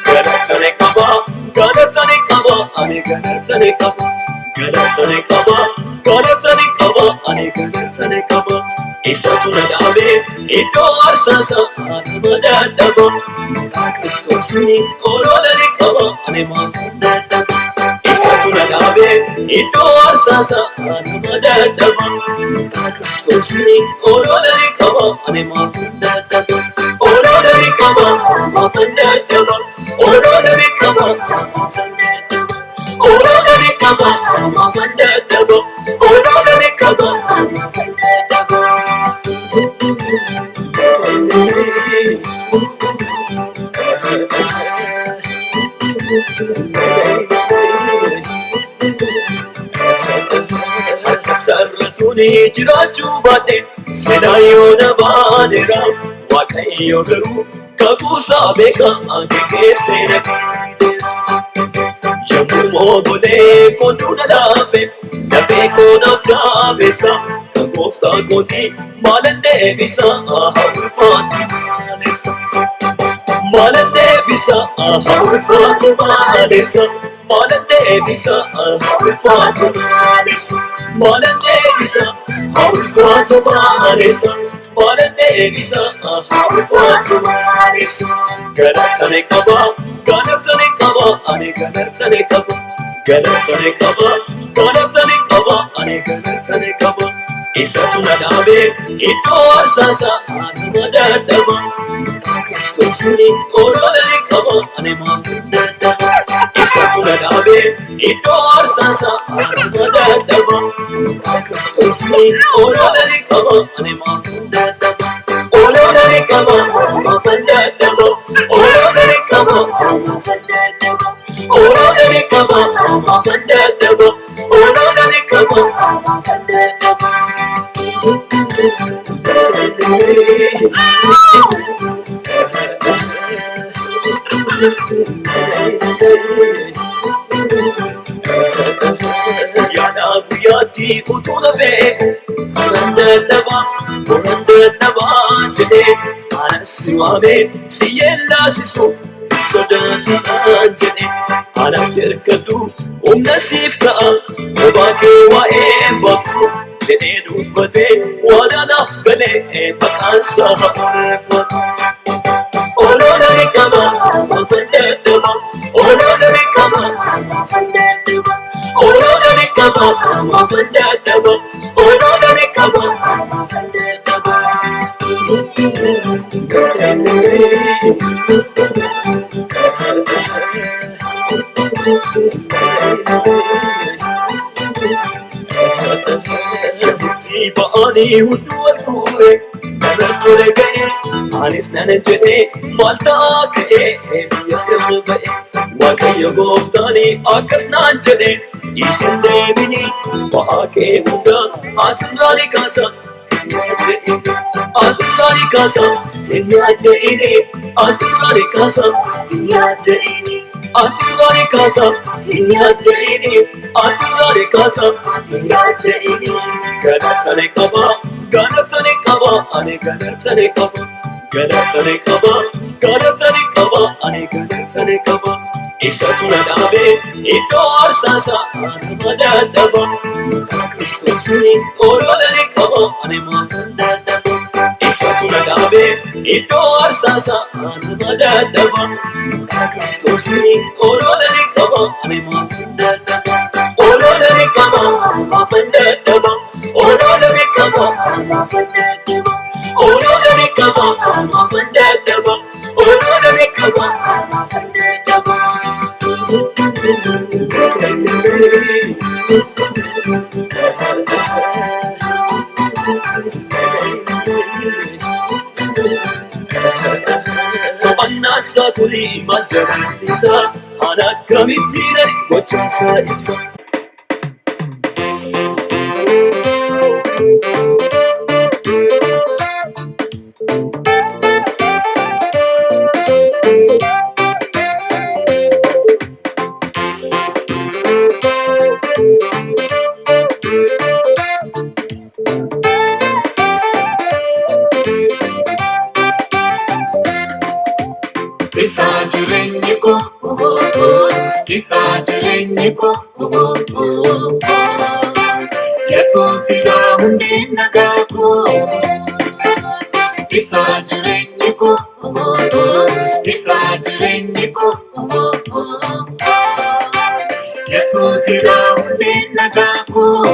Galatane kaba, galatane kaba, ane galatane kaba, galatane kaba, galatane kaba, ane galatane kaba. Isa tunadabe, ito arsasa, ane madadaba. Maka Kristosini, orodane kaba, ane madadaba. Isa tunadabe, ito arsasa, ane madadaba. Maka Kristosini, orodane kaba, ane madadaba. Orodane kaba, madadaba. Orodane kaba, madadaba. Orodane kaba, madadaba. Orodane kaba, madadaba. Sarratuni jiraachuu baate silaayyoo na baadera waaqayyo garuu kakuusaa beeka akeekeessee na fiidera. Yommuu moogolee koonduu na dhaabe lafee koonaaf jaabeessa kan gooftaa kootii maalan deebisa hawwifaatu maalessa. Maalan deebisa hawwifaatu maalessa. Maalan deebisa hawwifaatu maalessa. Maalan deebisa hawwifaatu maalessa. Maalan deebisa hawwifaatu maalessa. Galatane kaba, galatane kaba, ane galatane kaba. Galatane kaba, galatane kaba, ane galatane kaba. Isa tunadabe, ito arsasa, ane madadaba. Maka Kristosini, orodane kaba, ane madadaba. Isa tunadabe, ito arsasa, ane madadaba. Maka Kristosini, orodane kaba, ane madadaba. Orodane kaba, madadaba. Orodane kaba, madadaba. Orodane kaba, madadaba. Orodane kaba, madadaba. Yaada guyyaatti utuu na beeku hanan dadhabaa jedhee hanan si waamee si yeellaasisu hin sodaatinaan jedhee anatti hirkadhu humna siif ta'a kophaa kee waa'ee baaftu jedhee dubbatee waan anaaf galee maqaansaa haa ooleffatu. Orodane kaba, madadaba. Orodane kaba, madadaba. Orodane kaba, madadaba. Orodane kaba, madadaba. Yabuti ba'ani hunduu wal fuure. Tole ga'e anis nana jedhee maal ta'aa ka'ee biyya irra ba'e. Waaqayyo gooftaani akkas naan jedhee isin deemini ba'aa kee hunda asirraa ni kaasa hin yaadda'ini. Asirraa ni kaasa hin yaadda'ini. Asirraa ni kaasa hin yaadda'ini. Asirraa ni kaasa hin yaadda'ini. Asirraa ni kaasa hin yaadda'ini. Galatane qaba. Galatane kaba, ane galatane kaba. Galatane kaba, galatane kaba, ane galatane kaba. Isa tunadabe, ito arsasa, ane madadaba. Maka Kristosini, orodane kaba, ane madadaba. Isa tunadabe, ito arsasa, ane madadaba. Maka Kristosini, orodane kaba, ane madadaba. Orodane kaba, madadaba. Orodane kaba, madadaba. Orodane kaba, madadaba. Orodane kaba, madadaba. Sabannaa isaa tolii maal jedhan isaa ana akkamittiin ani gocha isaa ibsa. jireenya koo Yesuusidha hundeen nagaa koo isa jireenya koo isa jireenya koo Yesuusidha hundeen nagaa koo